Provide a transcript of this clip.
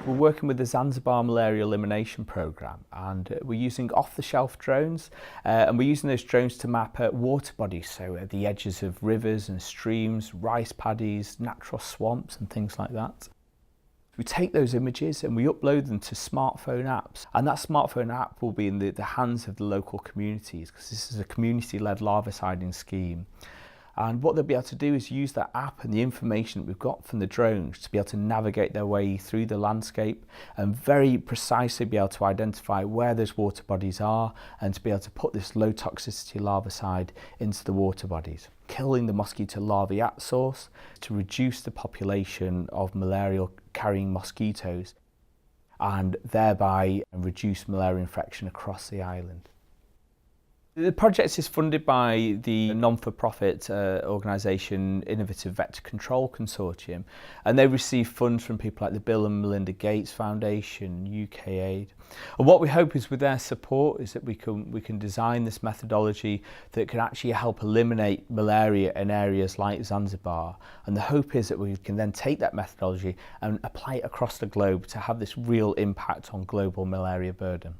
We're working with the Zanzibar Malaria Elimination Programme, and we're using off-the-shelf drones, and we're using those drones to map water bodies, so at the edges of rivers and streams, rice paddies, natural swamps and things like that. We take those images and we upload them to smartphone apps, and that smartphone app will be in the hands of the local communities, because this is a community-led larviciding scheme. And what they'll be able to do is use that app and the information that we've got from the drones to be able to navigate their way through the landscape and very precisely be able to identify where those water bodies are, and to be able to put this low toxicity larvicide into the water bodies, killing the mosquito larvae at source to reduce the population of malaria carrying mosquitoes and thereby reduce malaria infection across the island. The project is funded by the non-for-profit organisation Innovative Vector Control Consortium, and they receive funds from people like the Bill and Melinda Gates Foundation, UK Aid. And what we hope is with their support is that we can design this methodology that can actually help eliminate malaria in areas like Zanzibar. And the hope is that we can then take that methodology and apply it across the globe to have this real impact on global malaria burden.